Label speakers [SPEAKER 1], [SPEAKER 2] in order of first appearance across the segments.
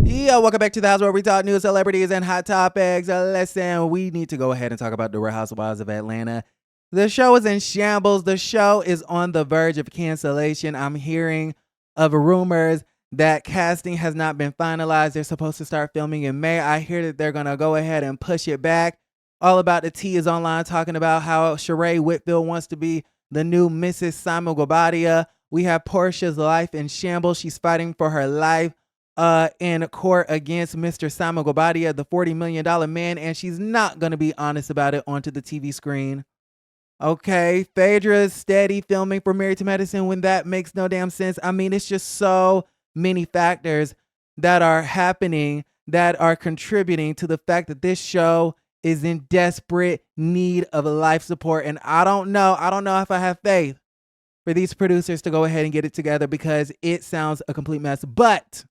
[SPEAKER 1] Yo, welcome back to the house where we talk news, celebrities, and hot topics. Listen, we need to go ahead and talk about the Real Housewives of Atlanta. The show is in shambles. The show is on the verge of cancellation. I'm hearing of rumors that casting has not been finalized. They're supposed to start filming in May. I hear that they're going to go ahead and push it back. All About the Tea is online talking about how Sheree Whitfield wants to be the new Mrs. Simon Guobadia. We have Portia's life in shambles. She's fighting for her life in court against Mr. Simon Guobadia, the $40 million man, and she's not going to be honest about it onto the TV screen. Okay, Phaedra's steady filming for Married to Medicine when that makes no damn sense. I mean, it's just so many factors that are happening that are contributing to the fact that this show is in desperate need of life support. And I don't know if I have faith for these producers to go ahead and get it together because it sounds a complete mess. But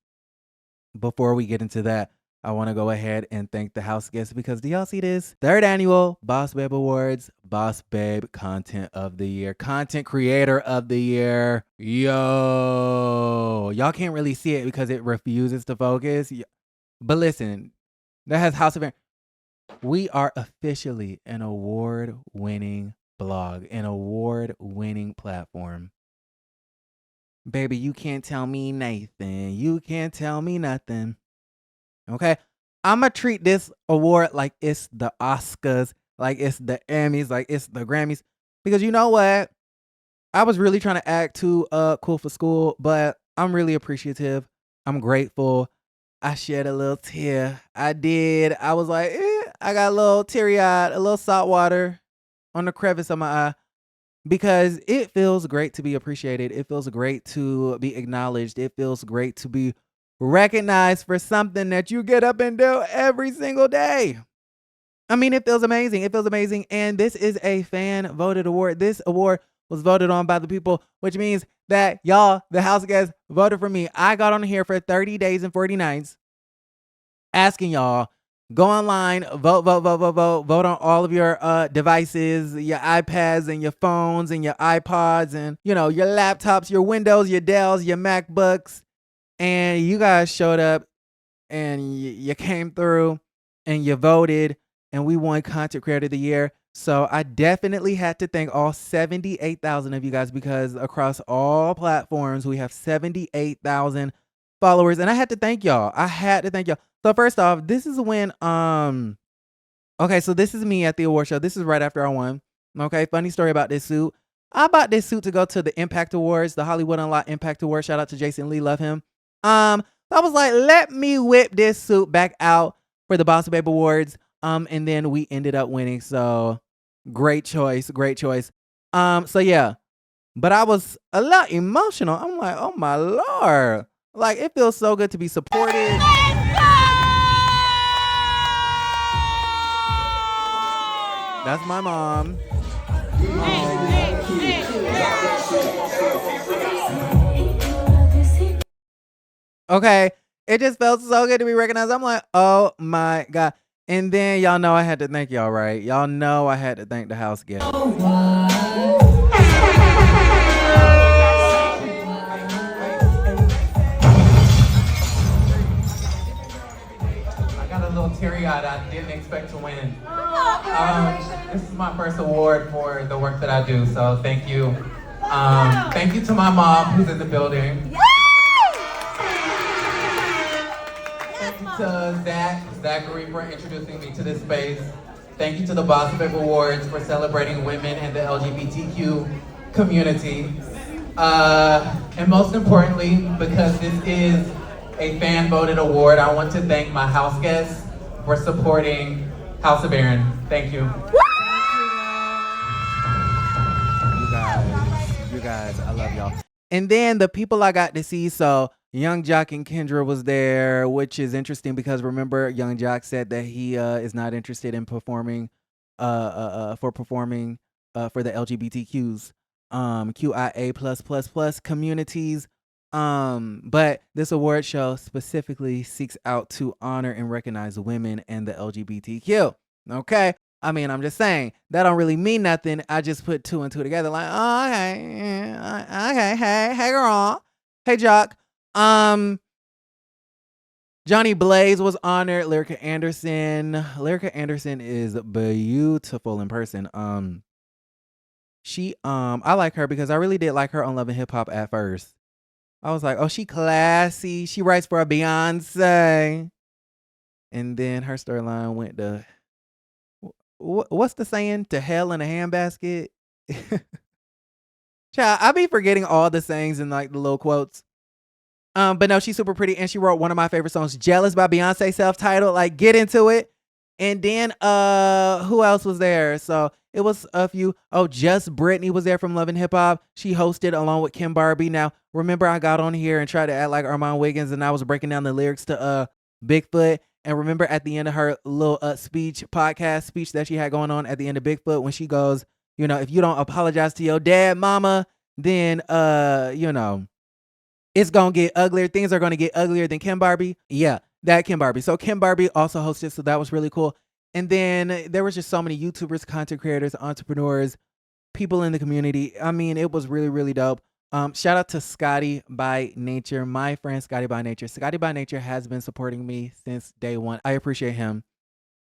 [SPEAKER 1] before we get into that, I want to go ahead and thank the house guests because do y'all see this? 3rd annual Boss Babe Awards, Boss Babe Content of the Year, Content Creator of the Year. Yo, y'all can't really see it because it refuses to focus. But listen, that has House of Aaron. We are officially an award-winning blog, an award-winning platform. Baby, you can't tell me nothing. You can't tell me nothing. Okay? I'm going to treat this award like it's the Oscars, like it's the Emmys, like it's the Grammys. Because you know what? I was really trying to act too cool for school, but I'm really appreciative. I'm grateful. I shed a little tear. I did. I was like, I got a little teary-eyed, a little salt water on the crevice of my eye. Because it feels great to be appreciated. It feels great to be acknowledged. It feels great to be recognized for something that you get up and do every single day. I mean, it feels amazing. It feels amazing. And this is a fan voted award. This award was voted on by the people, which means that y'all, the house guests, voted for me. I got on here for 30 days and 40 nights asking y'all, go online, vote on all of your devices, your iPads and your phones and your iPods and, you know, your laptops, your Windows, your Dells, your MacBooks. And you guys showed up and you came through and you voted and we won Content Creator of the Year. So I definitely had to thank all 78,000 of you guys because across all platforms, we have 78,000 followers. And I had to thank y'all. So first off, this is when, okay, so this is me at the award show. This is right after I won. Okay, funny story about this suit. I bought this suit to go to the Impact Awards, the Hollywood Unlocked Impact Awards. Shout out to Jason Lee, love him. I was like, let me whip this suit back out for the Boss Babe Awards. And then we ended up winning. So great choice. So yeah, but I was a lot emotional. I'm like, oh my Lord. Like, it feels so good to be supported. That's my mom. Okay. It just felt so good to be recognized. I'm like, oh my God. And then y'all know I had to thank y'all, right? Y'all know I had to thank the house guests. I got a little teary-eyed. I didn't expect to win. This is my first award for the work that I do, so thank you. Thank you to my mom who's in the building. Thank you to Zachary for introducing me to this space. Thank you to the Boss Babe Awards for celebrating women and the LGBTQ community. And most importantly, because this is a fan-voted award, I want to thank my house guests for supporting House of Aaron. Thank you. You guys, I love y'all. And then the people I got to see, so Young Jock and Kendra was there, which is interesting because remember, Young Jock said that he is not interested in performing for the LGBTQs, QIA+++ communities. But this award show specifically seeks out to honor and recognize women and the LGBTQ. Okay. I mean, I'm just saying that don't really mean nothing. I just put two and two together like, oh, okay. Okay. Hey girl. Hey Jock. Johnny Blaze was honored. Lyrica Anderson. Lyrica Anderson is beautiful in person. I like her because I really did like her on Love and Hip Hop at first. I was like, oh, she classy. She writes for a Beyonce. And then her storyline went to what's the saying? To hell in a handbasket. Child, I be forgetting all the sayings and like the little quotes. But no, she's super pretty, and she wrote one of my favorite songs, "Jealous" by Beyonce, self-titled. Like, get into it. And then who else was there? So it was a few. Oh, Just Brittany was there from Love and Hip Hop. She hosted along with Kim Barbie. Now, remember I got on here and tried to act like Armand Wiggins, and I was breaking down the lyrics to Bigfoot. And remember at the end of her little podcast speech that she had going on at the end of Bigfoot, when she goes, you know, if you don't apologize to your dad, mama, then you know, it's gonna get uglier. Things are gonna get uglier than Kim Barbie. Yeah, that Kim Barbie. So Kim Barbie also hosted, so that was really cool. And then there was just so many YouTubers, content creators, entrepreneurs, people in the community. I mean, it was really, really dope. Shout out to Scotty by Nature, my friend Scotty by Nature. Scotty by Nature has been supporting me since day one. I appreciate him.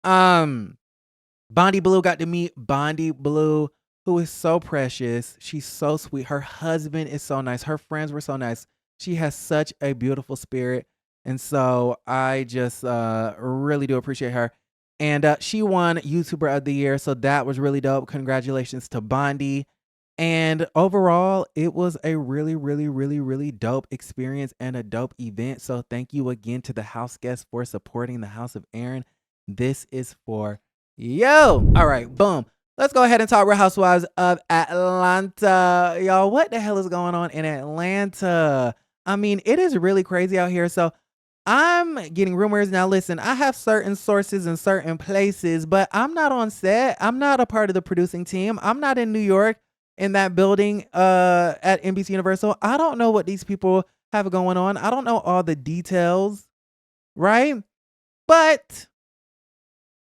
[SPEAKER 1] Bondi Blue, got to meet Bondi Blue, who is so precious. She's so sweet. Her husband is so nice. Her friends were so nice. She has such a beautiful spirit. And so I just really do appreciate her. And she won YouTuber of the Year. So that was really dope. Congratulations to Bondi. And overall, it was a really, really, really, really dope experience and a dope event. So thank you again to the house guests for supporting the House of Aaron. This is for you. All right, boom. Let's go ahead and talk Real Housewives of Atlanta. Y'all, what the hell is going on in Atlanta? I mean, it is really crazy out here. So I'm getting rumors. Now, listen, I have certain sources in certain places, but I'm not on set. I'm not a part of the producing team. I'm not in New York in that building at NBC Universal. I don't know what these people have going on. I don't know all the details, right? But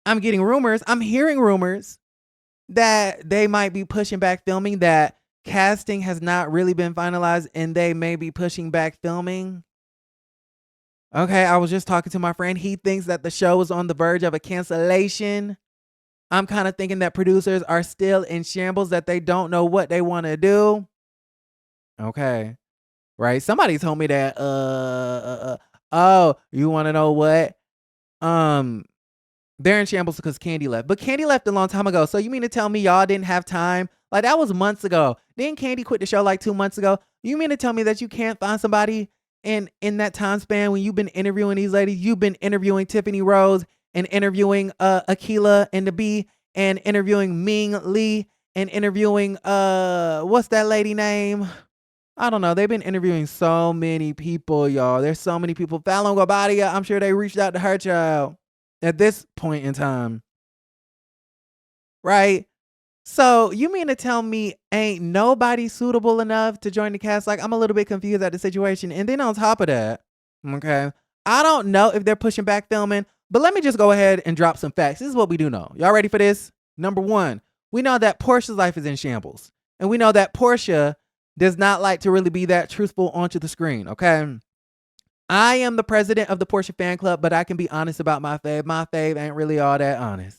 [SPEAKER 1] I'm getting rumors. I'm hearing rumors that they might be pushing back filming, that casting has not really been finalized and they may be pushing back filming. Okay, I was just talking to my friend. He thinks that the show is on the verge of a cancellation. I'm kind of thinking that producers are still in shambles, that they don't know what they want to do. Okay. Right. Somebody told me that oh, you want to know what? They're in shambles because Candy left. But Candy left a long time ago. So you mean to tell me y'all didn't have time? Like, that was months ago. Didn't Candy quit the show like 2 months ago? You mean to tell me that you can't find somebody in that time span when you've been interviewing these ladies? You've been interviewing Tiffany Rose and interviewing Akila and the Bee and interviewing Ming Lee and interviewing what's that lady name? I don't know. They've been interviewing so many people, y'all. There's so many people. Fallon Gabadia, I'm sure they reached out to her child at this point in time. Right? So you mean to tell me ain't nobody suitable enough to join the cast? Like, I'm a little bit confused at the situation. And then on top of that, okay, I don't know if they're pushing back filming, but let me just go ahead and drop some facts. This is what we do know. Y'all ready for this? Number one, we know that Portia's life is in shambles. And we know that Portia does not like to really be that truthful onto the screen, okay? I am the president of the Portia fan club, but I can be honest about my fave. My fave ain't really all that honest,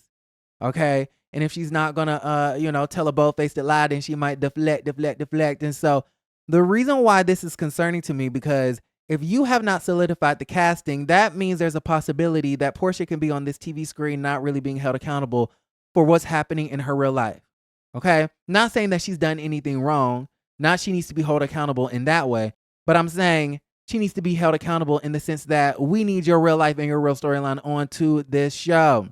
[SPEAKER 1] okay? And if she's not gonna, tell a bold-faced lie, then she might deflect. And so the reason why this is concerning to me, because if you have not solidified the casting, that means there's a possibility that Portia can be on this TV screen not really being held accountable for what's happening in her real life, okay? Not saying that she's done anything wrong. Not she needs to be held accountable in that way, but I'm saying she needs to be held accountable in the sense that we need your real life and your real storyline onto this show.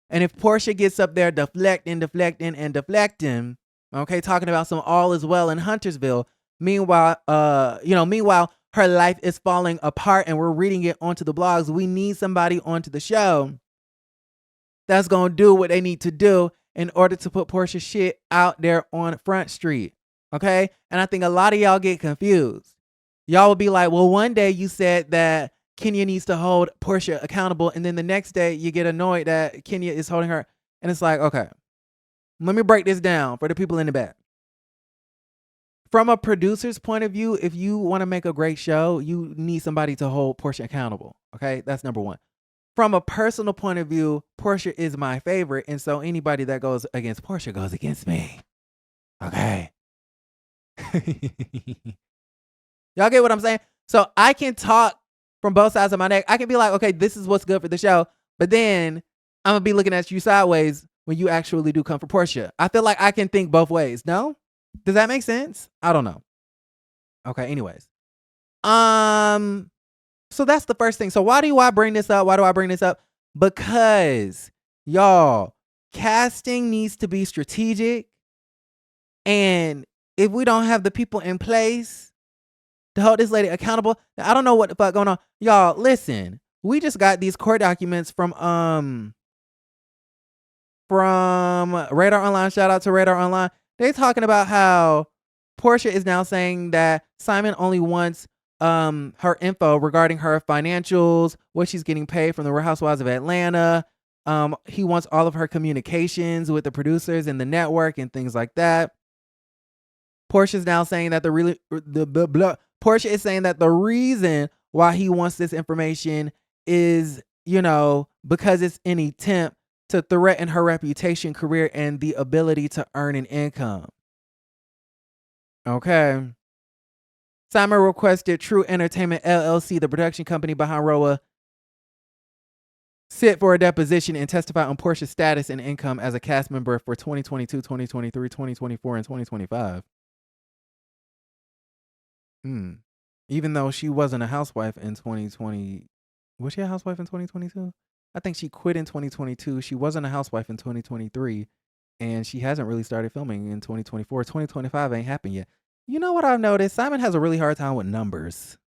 [SPEAKER 1] And if Portia gets up there deflecting, okay, talking about some all is well in Huntersville, meanwhile, her life is falling apart and we're reading it onto the blogs, we need somebody onto the show that's going to do what they need to do in order to put Portia's shit out there on Front Street, okay? And I think a lot of y'all get confused. Y'all will be like, well, one day you said that Kenya needs to hold Portia accountable, and then the next day you get annoyed that Kenya is holding her. And it's like, okay, let me break this down for the people in the back. from a producer's point of view, if you want to make a great show, you need somebody to hold Portia accountable. Okay, that's number one. From a personal point of view, Portia is my favorite, and so anybody that goes against Portia goes against me. Okay. Y'all get what I'm saying? So I can talk from both sides of my neck. I can be like, okay, this is what's good for the show, but then I'm gonna be looking at you sideways when you actually do come for Portia. I feel like I can think both ways. No? Does that make sense? I don't know. Okay, anyways. So that's the first thing. So why do I bring this up? Why do I bring this up? Because y'all, casting needs to be strategic. And if we don't have the people in place to hold this lady accountable, I don't know what the fuck going on. Y'all, listen. We just got these court documents from Radar Online. Shout out to Radar Online. They talking about how Portia is now saying that Simon only wants her info regarding her financials, what she's getting paid from the Real Housewives of Atlanta. He wants all of her communications with the producers and the network and things like that. Portia is now saying that Portia is saying that the reason why he wants this information is, because it's an attempt to threaten her reputation, career, and the ability to earn an income. Okay. Simon requested True Entertainment LLC, the production company behind RHOA, sit for a deposition and testify on Portia's status and income as a cast member for 2022, 2023, 2024, and 2025. Even though she wasn't a housewife in 2020. Was she a housewife in 2022? I think she quit in 2022. She wasn't a housewife in 2023. And she hasn't really started filming in 2024. 2025 ain't happened yet. You know what I've noticed? Simon has a really hard time with numbers.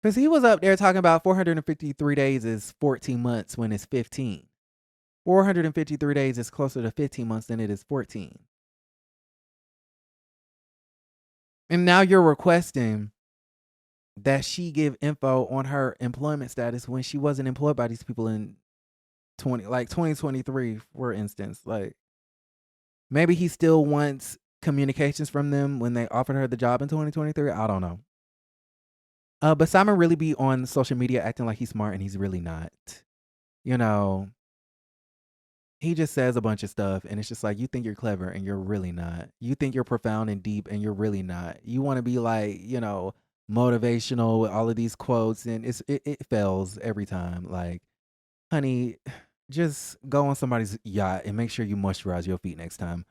[SPEAKER 1] Because he was up there talking about 453 days is 14 months when it's 15. 453 days is closer to 15 months than it is 14. And now you're requesting that she give info on her employment status when she wasn't employed by these people in 2023, for instance. Like, maybe he still wants communications from them when they offered her the job in 2023. I don't know. But Simon really be on social media acting like he's smart and he's really not. He just says a bunch of stuff and it's just like, you think you're clever and you're really not. You think you're profound and deep and you're really not. You want to be like, motivational with all of these quotes and it fails every time. Like, honey, just go on somebody's yacht and make sure you moisturize your feet next time.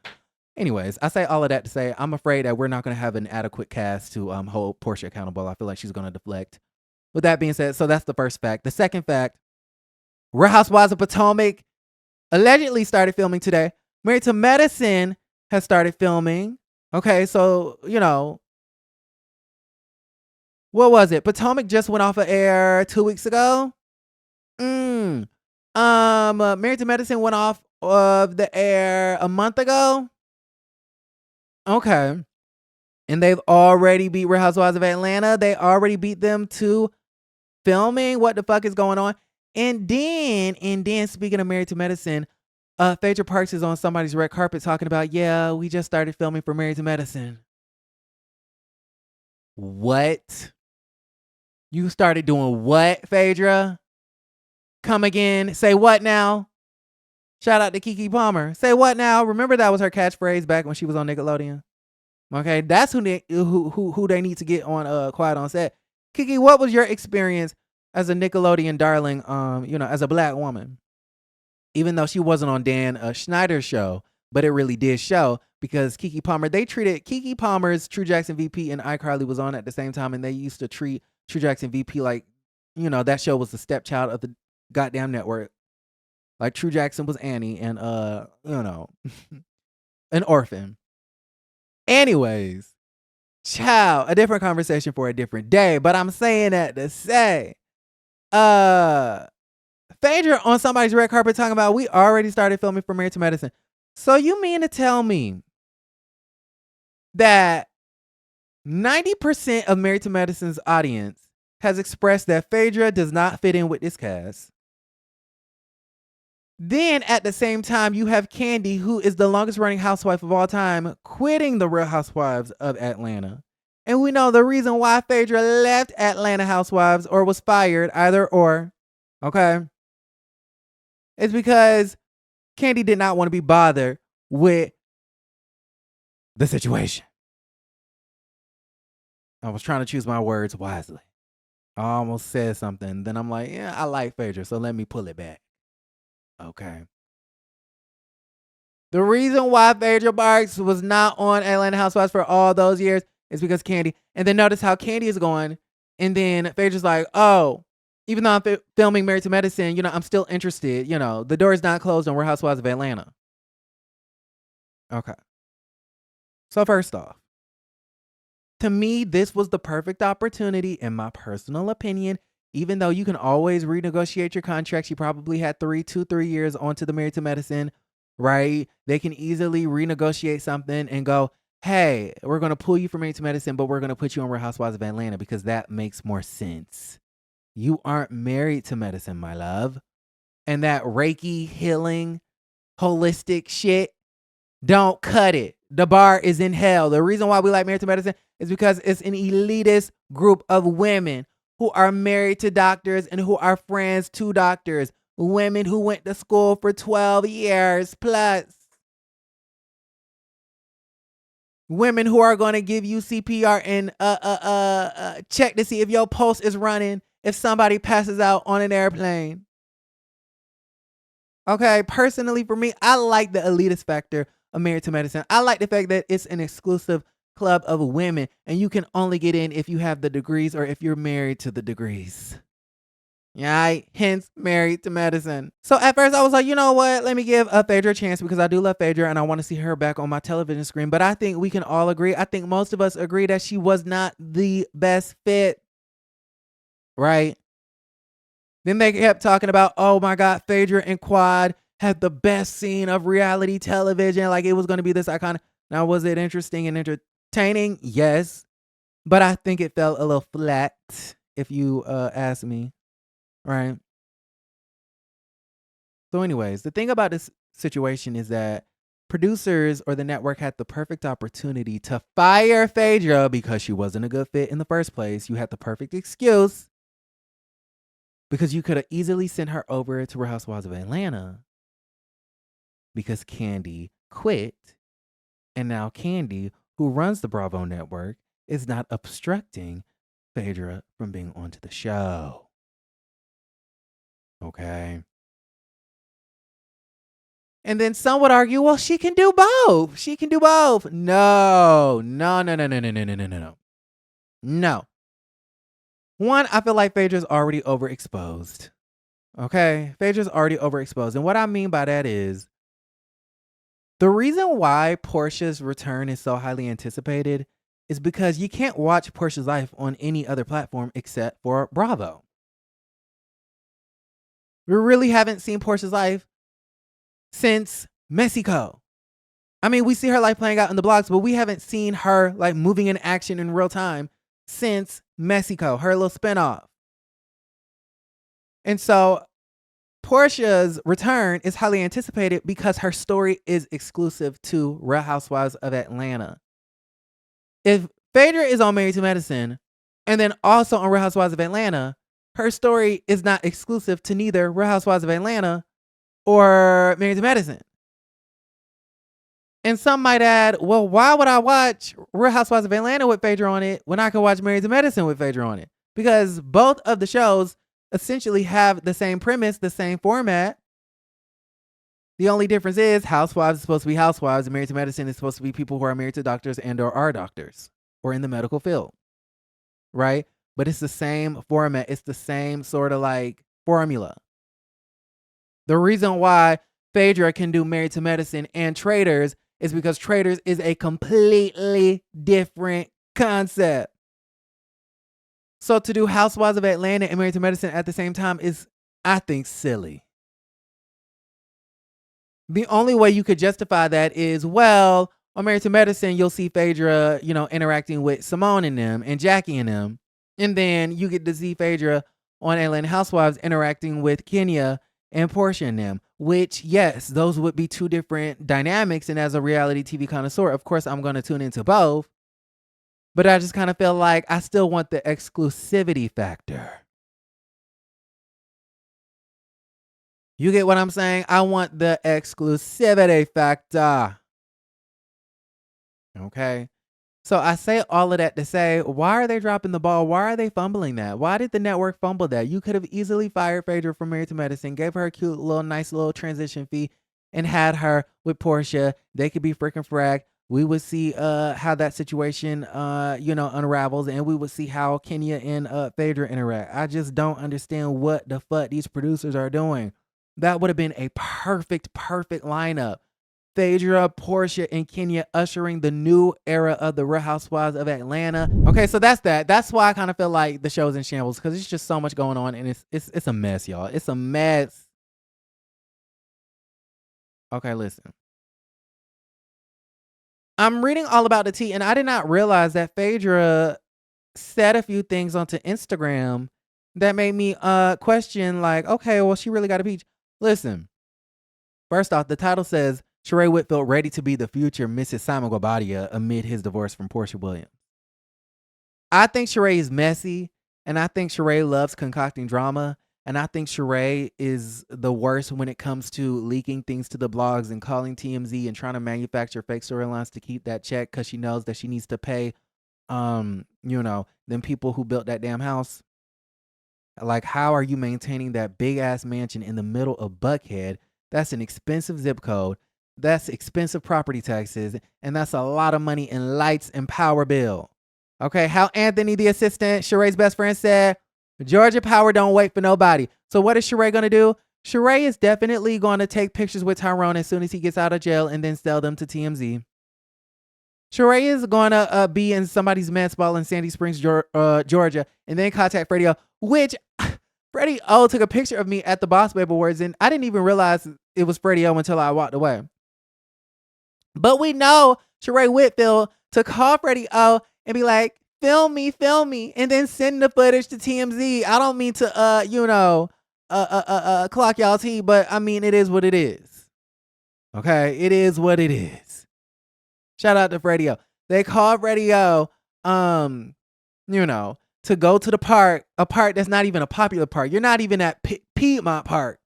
[SPEAKER 1] Anyways, I say all of that to say I'm afraid that we're not going to have an adequate cast to hold Portia accountable. I feel like she's going to deflect. With that being said, so that's the first fact. The second fact, Real Housewives of Potomac allegedly started filming today. Married to Medicine has started filming. Okay, so, what was it? Potomac just went off of air 2 weeks ago. Married to Medicine went off of the air a month ago. Okay. And they've already beat Real Housewives of Atlanta. They already beat them to filming. What the fuck is going on? And then speaking of Married to Medicine, Phaedra Parks is on somebody's red carpet talking about, yeah, we just started filming for Married to Medicine. What? You started doing what, Phaedra? Come again. Say what now? Shout out to Keke Palmer. Say what now? Remember that was her catchphrase back when she was on Nickelodeon. Okay, that's who they need to get on Quiet on Set. Keke, what was your experience as a Nickelodeon darling? As a black woman, even though she wasn't on Dan Schneider's show, but it really did show because Keke Palmer. They treated Keke Palmer's True Jackson VP and iCarly was on at the same time, and they used to treat True Jackson VP like, that show was the stepchild of the goddamn network. Like True Jackson was Annie and an orphan. Anyways, child, a different conversation for a different day. But I'm saying that to say, Phaedra on somebody's red carpet talking about we already started filming for Married to Medicine. So you mean to tell me that 90% of Married to Medicine's audience has expressed that Phaedra does not fit in with this cast? Then at the same time, you have Kandi, who is the longest running housewife of all time, quitting the Real Housewives of Atlanta. And we know the reason why Phaedra left Atlanta Housewives or was fired, either or, okay, is because Kandi did not want to be bothered with the situation. I was trying to choose my words wisely. I almost said something. Then I'm like, yeah, I like Phaedra, so let me pull it back. Okay. The reason why Phaedra Barks was not on Atlanta Housewives for all those years is because Kandi. And then notice how Kandi is going. And then Phaedra's like, oh, even though I'm filming Married to Medicine, I'm still interested. The door is not closed on Real Housewives of Atlanta. Okay. So first off, to me, this was the perfect opportunity, in my personal opinion. Even though you can always renegotiate your contract, she probably had 3 years onto the Married to Medicine, right? They can easily renegotiate something and go, hey, we're going to pull you from Married to Medicine, but we're going to put you on Real Housewives of Atlanta because that makes more sense. You aren't married to medicine, my love. And that Reiki, healing, holistic shit, don't cut it. The bar is in hell. The reason why we like Married to Medicine is because it's an elitist group of women who are married to doctors and who are friends to doctors. Women who went to school for 12 years plus. Women who are going to give you CPR and check to see if your pulse is running if somebody passes out on an airplane. Okay, personally for me, I like the elitist factor of Married to Medicine. I like the fact that it's an exclusive club of women and you can only get in if you have the degrees or if you're married to the degrees. Yeah, hence Married to Medicine. So at first I was like, you know what? Let me give Phaedra a chance because I do love Phaedra and I want to see her back on my television screen. But I think we can all agree. I think most of us agree that she was not the best fit. Right? Then they kept talking about, oh my God, Phaedra and Quad had the best scene of reality television. Like it was going to be this iconic. Now, was it interesting and entertaining? Yes. But I think it felt a little flat, if you ask me. Right. So anyways, the thing about this situation is that producers or the network had the perfect opportunity to fire Phaedra because she wasn't a good fit in the first place. You had the perfect excuse because you could have easily sent her over to Real Housewives of Atlanta because Kandi quit. And now Kandi, who runs the Bravo network, is not obstructing Phaedra from being onto the show. Okay. And then some would argue, well, she can do both. She can do both. No. No. One, I feel like Phaedra's already overexposed. Okay? Phaedra's already overexposed. And what I mean by that is the reason why Portia's return is so highly anticipated is because you can't watch Portia's life on any other platform except for Bravo. We really haven't seen Portia's life since Mexico. I mean, we see her life playing out in the blogs, but we haven't seen her like moving in action in real time since Mexico, her little spinoff. And so Portia's return is highly anticipated because her story is exclusive to Real Housewives of Atlanta. If Phaedra is on Married to Medicine and then also on Real Housewives of Atlanta, her story is not exclusive to neither Real Housewives of Atlanta or Married to Medicine. And some might add, well, why would I watch Real Housewives of Atlanta with Phaedra on it when I could watch Married to Medicine with Phaedra on it? Because both of the shows essentially have the same premise, the same format. The only difference is Housewives is supposed to be housewives and Married to Medicine is supposed to be people who are married to doctors and or are doctors or in the medical field, right? But it's the same format. It's the same sort of like formula. The reason why Phaedra can do Married to Medicine and Traders is because Traders is a completely different concept. So to do Housewives of Atlanta and Married to Medicine at the same time is, I think, silly. The only way you could justify that is, well, on Married to Medicine, you'll see Phaedra, interacting with Simone and them and Jackie and them. And then you get to see Phaedra on Atlanta Housewives interacting with Kenya and Portia and them, which, yes, those would be two different dynamics. And as a reality TV connoisseur, of course, I'm going to tune into both. But I just kind of feel like I still want the exclusivity factor. You get what I'm saying? I want the exclusivity factor. Okay. So I say all of that to say, why are they dropping the ball? Why are they fumbling that? Why did the network fumble that? You could have easily fired Phaedra from Married to Medicine, gave her a cute little, nice little transition fee, and had her with Portia. They could be freaking frag. We would see how that situation, unravels, and we would see how Kenya and Phaedra interact. I just don't understand what the fuck these producers are doing. That would have been a perfect lineup. Phaedra, Portia, and Kenya ushering the new era of the Real Housewives of Atlanta. Okay, so that's that. That's why I kind of feel like the show's in shambles, because it's just so much going on, and it's a mess, y'all. It's a mess. Okay, listen. I'm reading all about the tea, and I did not realize that Phaedra said a few things onto Instagram that made me question, like, okay, well, she really got a peach. Listen, first off, the title says, Sheree Whitfield ready to be the future Mrs. Simon Guobadia amid his divorce from Portia Williams. I think Sheree is messy, and I think Sheree loves concocting drama, and I think Sheree is the worst when it comes to leaking things to the blogs and calling TMZ and trying to manufacture fake storylines to keep that check because she knows that she needs to pay, them people who built that damn house. Like, how are you maintaining that big ass mansion in the middle of Buckhead? That's an expensive zip code. That's expensive property taxes, and that's a lot of money in lights and power bill. Okay, how Anthony, the assistant, Sheree's best friend, said, Georgia Power don't wait for nobody. So what is Sheree going to do? Sheree is definitely going to take pictures with Tyrone as soon as he gets out of jail and then sell them to TMZ. Sheree is going to be in somebody's men's ball in Sandy Springs, Georgia, and then contact Freddie O, which Freddie O took a picture of me at the Boss Babe Awards, and I didn't even realize it was Freddie O until I walked away. But we know Sheree Whitfield to call Freddie O and be like, film me, and then send the footage to TMZ. I don't mean to, clock y'all tea, but I mean, it is what it is. Okay, it is what it is. Shout out to Freddie O. They called Freddie O, to go to the park, a park that's not even a popular park. You're not even at Piedmont Park.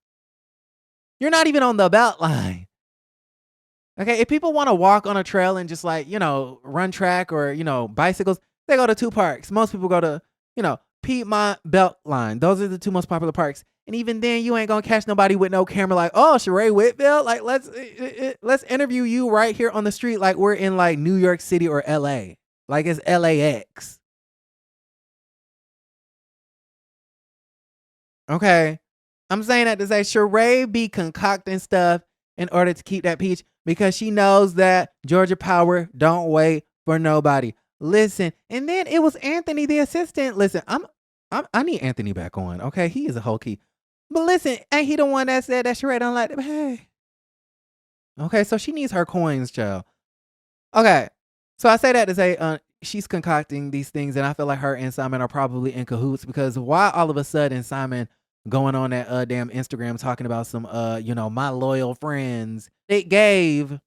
[SPEAKER 1] You're not even on the Beltline. Okay, if people want to walk on a trail and just run track or, bicycles, they go to two parks. Most people go to, Piedmont, Beltline. Those are the two most popular parks. And even then, you ain't going to catch nobody with no camera like, oh, Sheree Whitfield, like, let's interview you right here on the street like we're in, like, New York City or L.A. Like it's LAX. Okay? I'm saying that to say Sheree be concocting stuff in order to keep that peach because she knows that Georgia Power don't wait for nobody. Listen, and then it was Anthony, the assistant. Listen, I need Anthony back on. Okay, he is a whole key. But listen, ain't he the one that said that Sheree don't like them? Hey. Okay, so she needs her coins, child. Okay, so I say that to say she's concocting these things, and I feel like her and Simon are probably in cahoots because why all of a sudden Simon going on that damn Instagram talking about some my loyal friends. It gave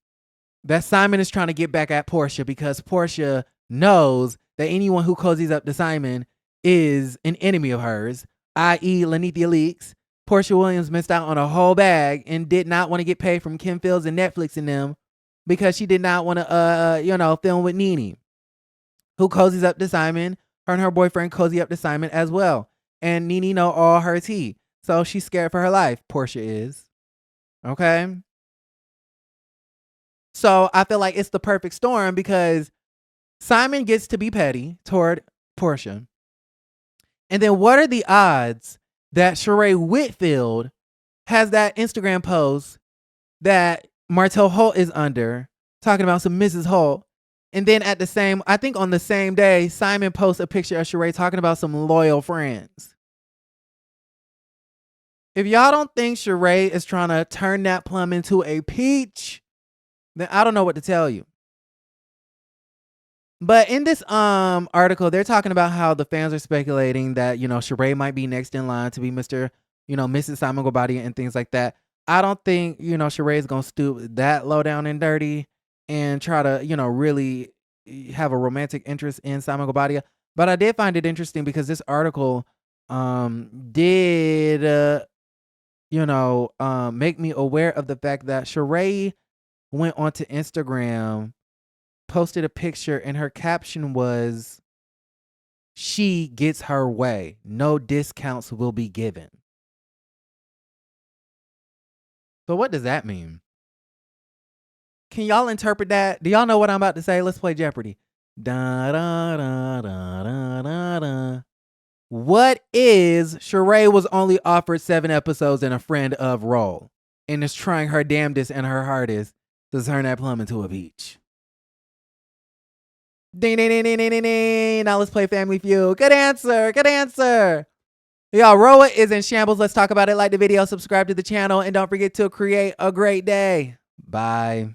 [SPEAKER 1] that Simon is trying to get back at Portia because Portia knows that anyone who cozies up to Simon is an enemy of hers, i.e. Lanithia Leaks. Portia Williams missed out on a whole bag and did not want to get paid from Kim Fields and Netflix and them because she did not want to film with Nene, who cozies up to Simon. Her and her boyfriend cozy up to Simon as well. And Nene know all her tea. So she's scared for her life. Portia is. Okay? So I feel like it's the perfect storm because Simon gets to be petty toward Portia. And then what are the odds that Sheree Whitfield has that Instagram post that Martell Holt is under, talking about some Mrs. Holt. And then on the same day, Simon posts a picture of Sheree talking about some loyal friends. If y'all don't think Sheree is trying to turn that plum into a peach, then I don't know what to tell you. But in this article, they're talking about how the fans are speculating that, Sheree might be next in line to be Mr. Mrs. Simon Guobadia and things like that. I don't think, Sheree's gonna stoop that low down and dirty and try to, really have a romantic interest in Simon Guobadia. But I did find it interesting because this article did make me aware of the fact that Sheree went onto Instagram, posted a picture, and her caption was, "She gets her way. No discounts will be given." So what does that mean? Can y'all interpret that? Do y'all know what I'm about to say? Let's play Jeopardy. Da, da, da, da, da, da, da. What is Sheree was only offered 7 episodes and a friend of role and is trying her damnedest and her hardest to turn that plum into a beach? Ding, ding, ding, ding, ding, ding, ding. Now let's play Family Feud. Good answer. Good answer. Y'all, RHOA is in shambles. Let's talk about it. Like the video, subscribe to the channel, and don't forget to create a great day. Bye.